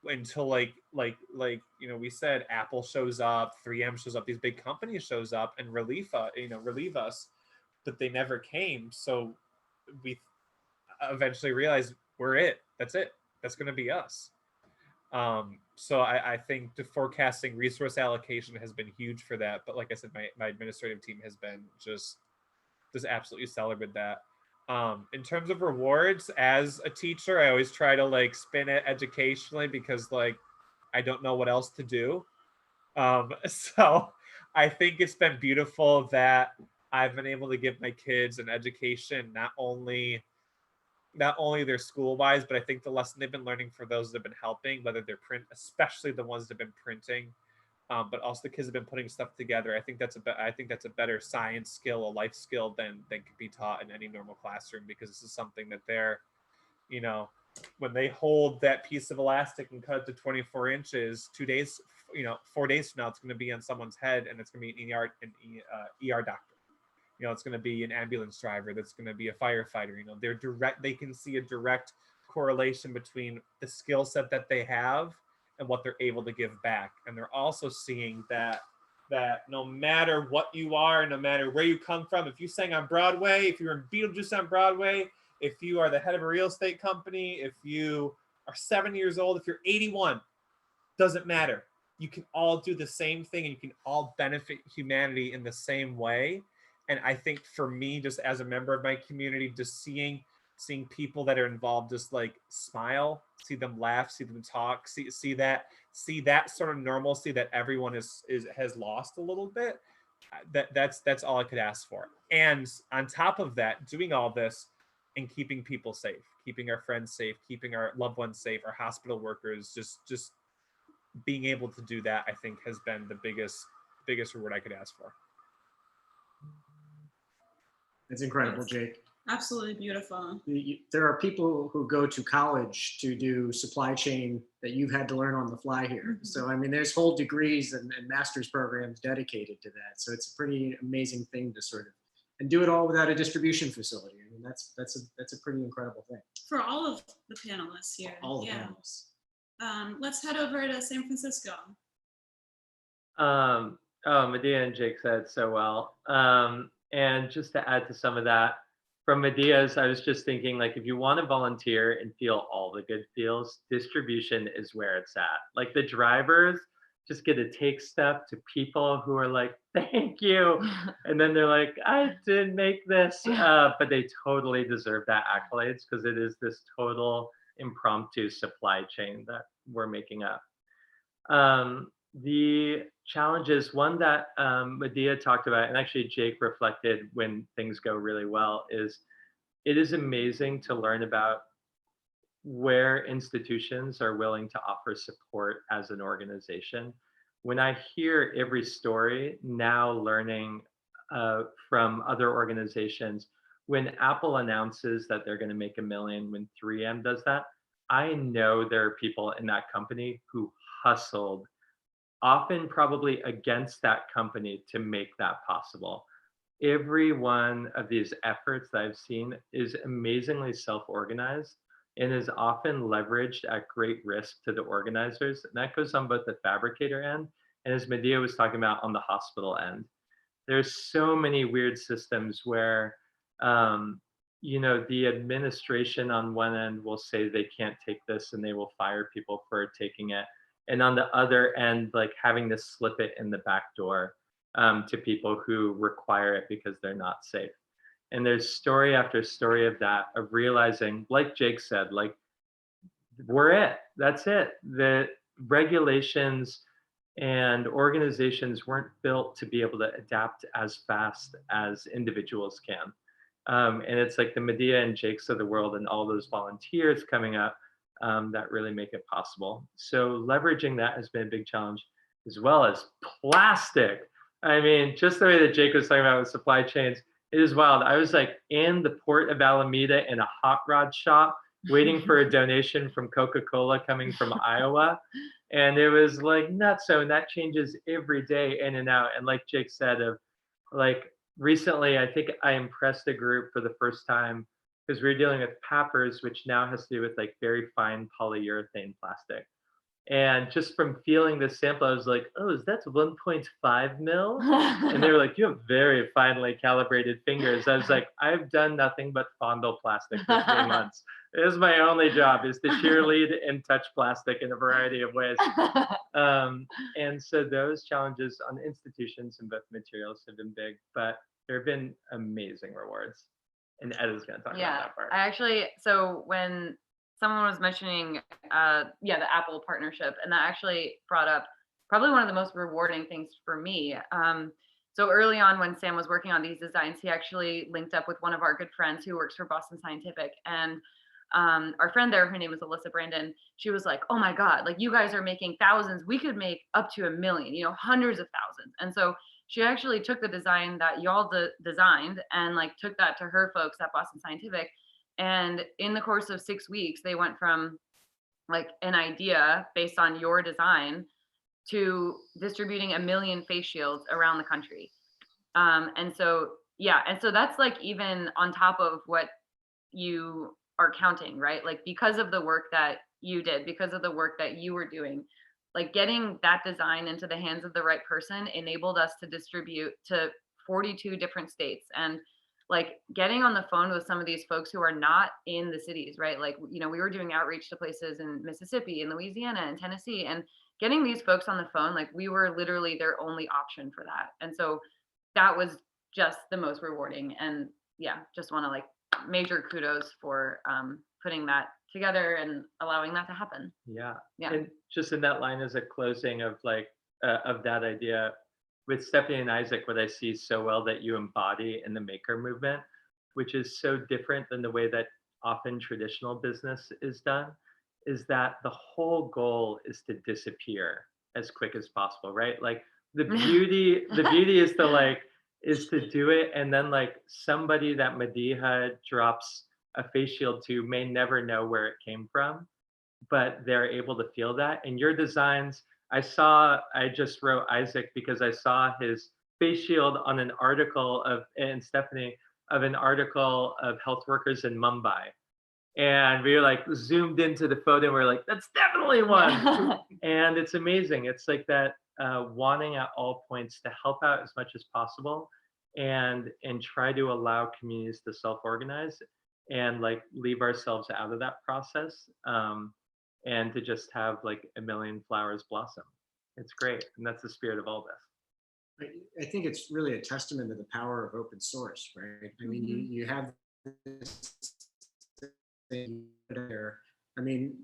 until like you know, we said Apple shows up, 3M shows up, these big companies shows up and relieve us, but they never came. So we eventually realized that's going to be us. So I think the forecasting resource allocation has been huge for that. But like I said, my administrative team has been just absolutely stellar with that. In terms of rewards, as a teacher, I always try to like spin it educationally, because like I don't know what else to do. So I think it's been beautiful that I've been able to give my kids an education, not only their school wise, but I think the lesson they've been learning for those that have been helping, whether they're especially the ones that have been printing, but also the kids have been putting stuff together. I think that's a better science skill, a life skill than could be taught in any normal classroom, because this is something that they're, you know, when they hold that piece of elastic and cut it to 24 inches, 2 days, you know, 4 days from now, it's going to be on someone's head, and it's going to be an ER doctor. You know, it's going to be an ambulance driver. That's going to be a firefighter. You know, they can see a direct correlation between the skill set that they have and what they're able to give back. And they're also seeing that no matter what you are, no matter where you come from, if you sang on Broadway, if you're in Beetlejuice on Broadway, if you are the head of a real estate company, if you are 7 years old, if you're 81, doesn't matter. You can all do the same thing, and you can all benefit humanity in the same way. And I think for me, just as a member of my community, just seeing people that are involved just like smile, see them laugh, see them talk, see that sort of normalcy that everyone has lost a little bit. That's all I could ask for. And on top of that, doing all this and keeping people safe, keeping our friends safe, keeping our loved ones safe, our hospital workers, just being able to do that, I think has been the biggest reward I could ask for. It's incredible, Jake. Absolutely beautiful. There are people who go to college to do supply chain that you've had to learn on the fly here. Mhm. So, I mean, there's whole degrees and master's programs dedicated to that. So it's a pretty amazing thing to sort of, and do it all without a distribution facility. I mean, that's a pretty incredible thing. For all of the panelists here. All the yeah. panels. Let's head over to San Francisco. Medea and Jake said so well. And just to add to some of that, from Medea's, I was just thinking, like, if you want to volunteer and feel all the good feels, distribution is where it's at. Like, the drivers just get to take stuff to people who are like, thank you. And then they're like, I didn't make this. But they totally deserve that accolades, because it is this total impromptu supply chain that we're making up. The challenges, one that Medea talked about, and actually Jake reflected when things go really well, is it is amazing to learn about where institutions are willing to offer support as an organization. When I hear every story now learning from other organizations, when Apple announces that they're going to make 1 million, when 3M does that, I know there are people in that company who hustled, often probably against that company, to make that possible. Every one of these efforts that I've seen is amazingly self-organized and is often leveraged at great risk to the organizers. And that goes on both the fabricator end and, as Medea was talking about, on the hospital end. There's so many weird systems where, the administration on one end will say they can't take this and they will fire people for taking it. And on the other end, like having to slip it in the back door to people who require it because they're not safe. And there's story after story of that, of realizing, like Jake said, like, we're it. That's it. The regulations and organizations weren't built to be able to adapt as fast as individuals can. And it's like the Medea and Jakes of the world and all those volunteers coming up that really make it possible. So leveraging that has been a big challenge, as well as plastic. I mean, just the way that Jake was talking about with supply chains, it is wild. I was like in the port of Alameda in a hot rod shop waiting for a donation from Coca-Cola coming from Iowa. And it was like nuts. So, and that changes every day, in and out. And like Jake said, of like recently, I think I impressed a group for the first time because we were dealing with PAPRs, which now has to do with like very fine polyurethane plastic. And just from feeling the sample, I was like, oh, is that 1.5 mil? And they were like, you have very finely calibrated fingers. I was like, I've done nothing but fondle plastic for 3 months. It is my only job, is to cheerlead and touch plastic in a variety of ways. And so those challenges on institutions and both materials have been big, but there have been amazing rewards. And Ed is going to talk about that part. I actually, so when someone was mentioning, the Apple partnership, and that actually brought up probably one of the most rewarding things for me. So early on, when Sam was working on these designs, he actually linked up with one of our good friends who works for Boston Scientific, and our friend there, her name is Alyssa Brandon. She was like, "Oh my God, like you guys are making thousands. We could make up to 1 million, hundreds of thousands." And so she actually took the design that y'all designed and like took that to her folks at Boston Scientific. And in the course of 6 weeks, they went from like an idea based on your design to distributing 1 million face shields around the country. And so that's like even on top of what you are counting, right? Like because of the work that you did, because of the work that you were doing, like getting that design into the hands of the right person enabled us to distribute to 42 different states. And like getting on the phone with some of these folks who are not in the cities, right? Like, we were doing outreach to places in Mississippi and Louisiana and Tennessee, and getting these folks on the phone, like we were literally their only option for that. And so that was just the most rewarding. And yeah, just want to like major kudos for putting that together and allowing that to happen. Yeah. Yeah. And just in that line as a closing of like, of that idea, with Stephanie and Isaac, what I see so well that you embody in the maker movement, which is so different than the way that often traditional business is done, is that the whole goal is to disappear as quick as possible, right? Like the beauty is to do it, and then like somebody that Medea drops a face shield to may never know where it came from, but they're able to feel that. And your designs, I just wrote Isaac because I saw his face shield on an article of an article of health workers in Mumbai. And we were like zoomed into the photo and we're like, that's definitely one. And it's amazing. It's like that wanting at all points to help out as much as possible and try to allow communities to self-organize and like leave ourselves out of that process. And to just have like 1 million flowers blossom. It's great. And that's the spirit of all this. I think it's really a testament to the power of open source, right? I mean, you have this thing there. I mean,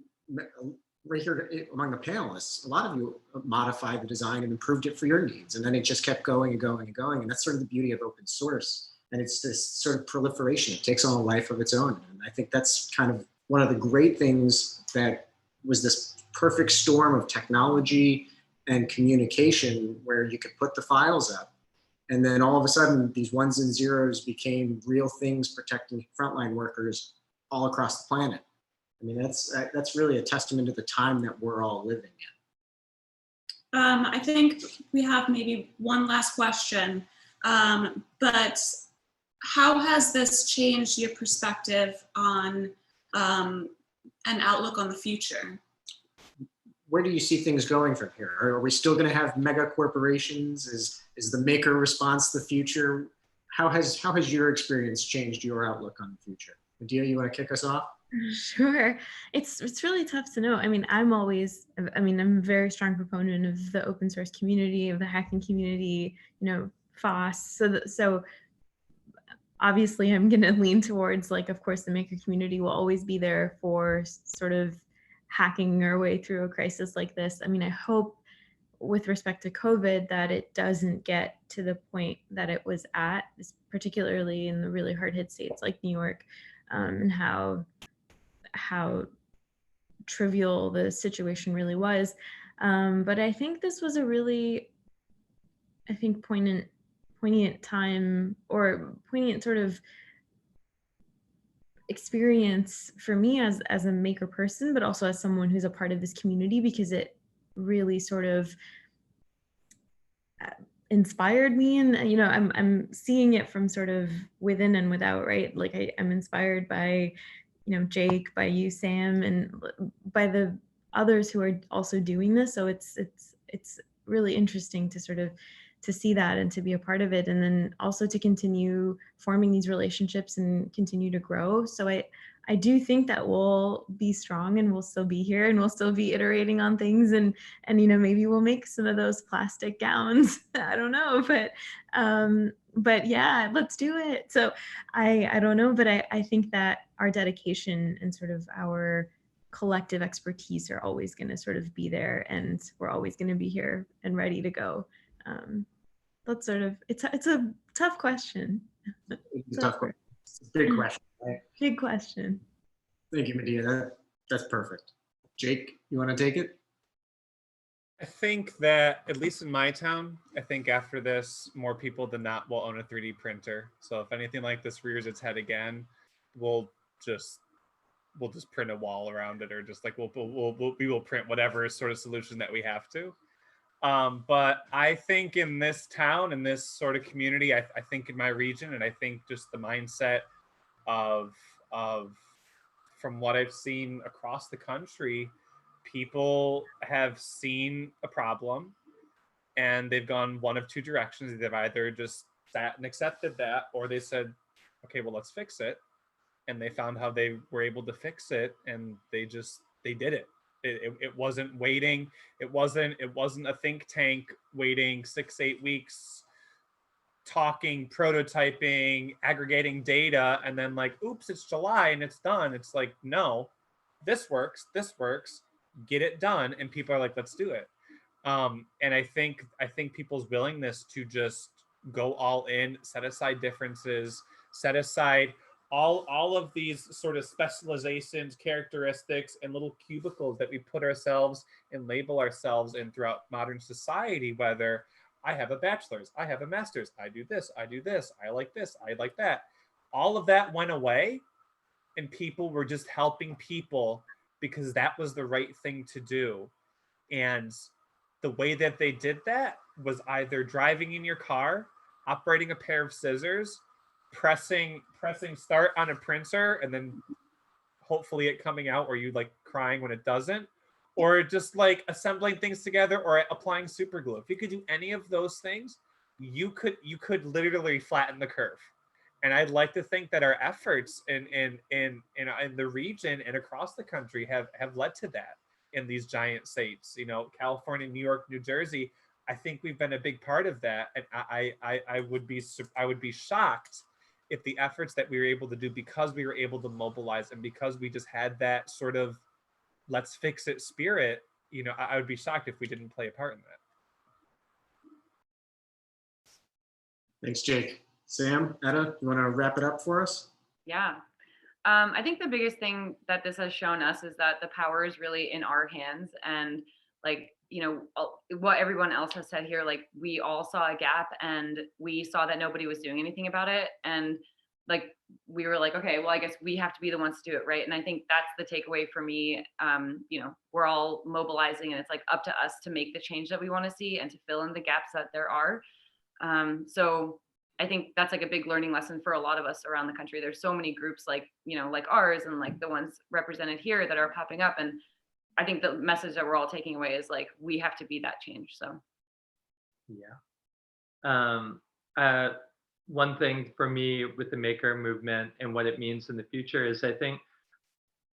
right here among the panelists, a lot of you modified the design and improved it for your needs. And then it just kept going and going and going. And that's sort of the beauty of open source. and it's this sort of proliferation. It takes on a life of its own. And I think that's kind of one of the great things that was this perfect storm of technology and communication where you could put the files up. And then all of a sudden, these ones and zeros became real things protecting frontline workers all across the planet. I mean, that's really a testament to the time that we're all living in. I think we have maybe one last question, but how has this changed your perspective on an outlook on the future? Where do you see things going from here? Are we still going to have mega corporations? Is the maker response the future? How has your experience changed your outlook on the future? Medea, you want to kick us off? Sure. It's really tough to know. I mean, I'm a very strong proponent of the open source community, of the hacking community, FOSS. So obviously I'm going to lean towards, like, of course, the maker community will always be there for sort of hacking our way through a crisis like this. I mean, I hope with respect to COVID that it doesn't get to the point that it was at, particularly in the really hard hit states like New York, and how trivial the situation really was. But I think this was a really, poignant time, or poignant sort of experience for me as a maker person, but also as someone who's a part of this community, because it really sort of inspired me. And I'm seeing it from sort of within and without, right? Like I'm inspired by Jake, by you, Sam, and by the others who are also doing this. So it's really interesting to sort of to see that and to be a part of it, and then also to continue forming these relationships and continue to grow. So I do think that we'll be strong, and we'll still be here, and we'll still be iterating on things, and maybe we'll make some of those plastic gowns. I don't know, but yeah, let's do it. So I don't know, but I think that our dedication and sort of our collective expertise are always going to sort of be there, and we're always going to be here and ready to go. That's sort of, it's a tough question. It's a tough question. It's a big question, right? Big question. Thank you, Medea. That's perfect. Jake, you want to take it? I think that, at least in my town, I think after this, more people than not will own a 3D printer. So if anything like this rears its head again, we'll just print a wall around it, or just like we will print whatever sort of solution that we have to. But I think in this town, in this sort of community, I think in my region, and I think just the mindset of from what I've seen across the country, people have seen a problem and they've gone one of two directions. They've either just sat and accepted that, or they said, okay, well, let's fix it. And they found how they were able to fix it, and they did it. It wasn't waiting. It wasn't a think tank waiting 6-8 weeks, talking, prototyping, aggregating data, and then like, oops, it's July and it's done. It's like, no, this works, get it done. And people are like, let's do it. And I think people's willingness to just go all in, set aside differences, set aside all of these sort of specializations, characteristics, and little cubicles that we put ourselves and label ourselves in throughout modern society, whether I have a bachelor's, I have a master's, I do this, I like this, I like that. All of that went away, and people were just helping people because that was the right thing to do. And the way that they did that was either driving in your car, operating a pair of scissors, pressing start on a printer, and then hopefully it coming out, or you like crying when it doesn't, or just like assembling things together, or applying super glue. If you could do any of those things, you could literally flatten the curve. And I'd like to think that our efforts in the region and across the country have led to that in these giant states. California, New York, New Jersey, I think we've been a big part of that. And I would be shocked if the efforts that we were able to do, because we were able to mobilize and because we just had that sort of let's fix it spirit, I would be shocked if we didn't play a part in that. Thanks, Jake. Sam, Etta, you want to wrap it up for us? Yeah. I think the biggest thing that this has shown us is that the power is really in our hands. And like, what everyone else has said here, like we all saw a gap and we saw that nobody was doing anything about it. And like, we were like, okay, well, I guess we have to be the ones to do it. Right. And I think that's the takeaway for me. We're all mobilizing and it's like up to us to make the change that we want to see and to fill in the gaps that there are. So I think that's like a big learning lesson for a lot of us around the country. There's so many groups like ours and like the ones represented here that are popping up. And I think the message that we're all taking away is like, we have to be that change. So. Yeah. One thing for me with the maker movement and what it means in the future is I think,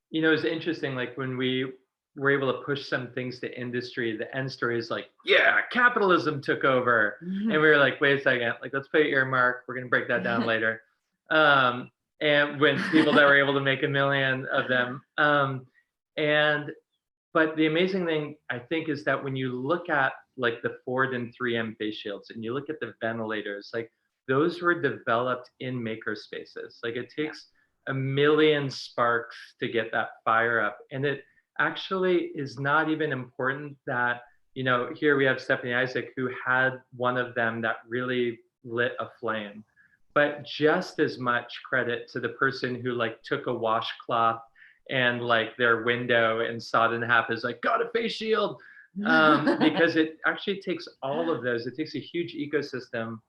it's interesting, like when we were able to push some things to industry, the end story is like, yeah, capitalism took over. And we were like, wait a second, like, let's put an earmark. We're going to break that down later. And when people that were able to make 1 million of them. But the amazing thing, I think, is that when you look at like the Ford and 3M face shields and you look at the ventilators, like those were developed in maker spaces. Like it takes 1 million sparks to get that fire up. And it actually is not even important that, here we have Stephanie Isaac who had one of them that really lit a flame. But just as much credit to the person who like took a washcloth and like their window and sawed it in half is like, got a face shield. Because it actually takes all of those. It takes a huge ecosystem.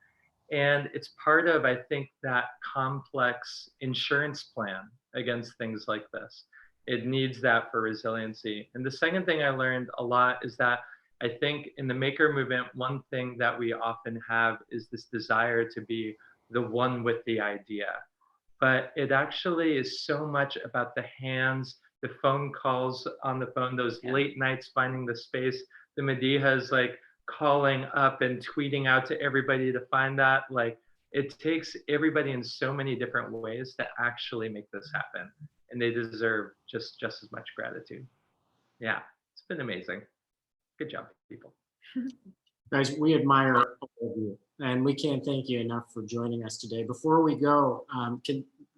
And it's part of, I think, that complex insurance plan against things like this. It needs that for resiliency. And the second thing I learned a lot is that I think in the maker movement, one thing that we often have is this desire to be the one with the idea. But it actually is so much about the hands, the phone calls on the phone, those late nights finding the space, the Medihas like calling up and tweeting out to everybody to find that. Like it takes everybody in so many different ways to actually make this happen. And they deserve just as much gratitude. Yeah, it's been amazing. Good job, people. Guys, we admire all of you, and we can't thank you enough for joining us today. Before we go,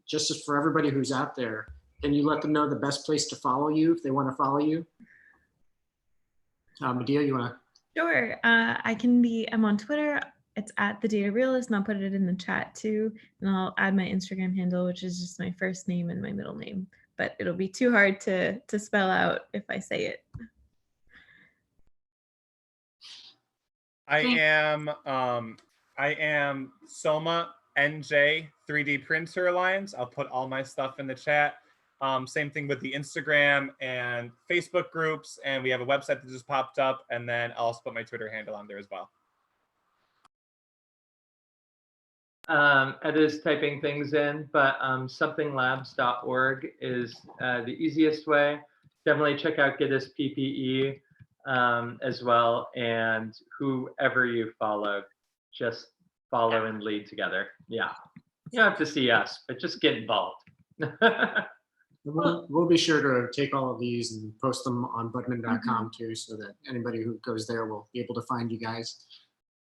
just for everybody who's out there, can you let them know the best place to follow you if they want to follow you? Medea, you want to? Sure. I'm on Twitter. It's at the Data Realist, and I'll put it in the chat too. And I'll add my Instagram handle, which is just my first name and my middle name. But it'll be too hard to spell out if I say it. I am Soma NJ 3D Printer Alliance. I'll put all my stuff in the chat. Same thing with the Instagram and Facebook groups, and we have a website that just popped up, and then I'll also put my Twitter handle on there as well. Ed is typing things in, but somethinglabs.org is the easiest way. Definitely check out Get Us PPE as well, and whoever you follow, just follow and lead together. Yeah, you don't have to see us, but just get involved. We'll be sure to take all of these and post them on budman.com too, so that anybody who goes there will be able to find you guys.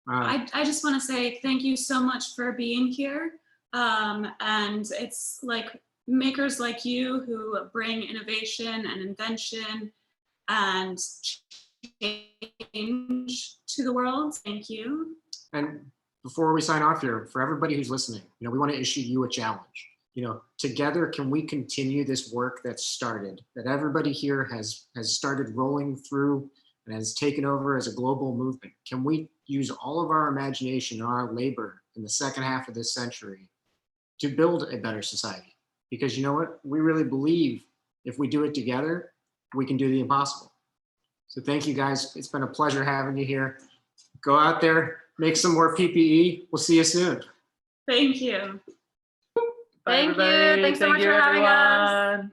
I just want to say thank you so much for being here. And it's like makers like you who bring innovation and invention and change to the world. Thank you. And before we sign off here, for everybody who's listening, we want to issue you a challenge. Together, can we continue this work that's started, that everybody here has started rolling through and has taken over as a global movement? Can we use all of our imagination and our labor in the second half of this century to build a better society? Because you know what? We really believe if we do it together, we can do the impossible. So thank you guys. It's been a pleasure having you here. Go out there, make some more PPE. We'll see you soon. Thank you. Bye, Thank everybody. you. Thanks so much for having us.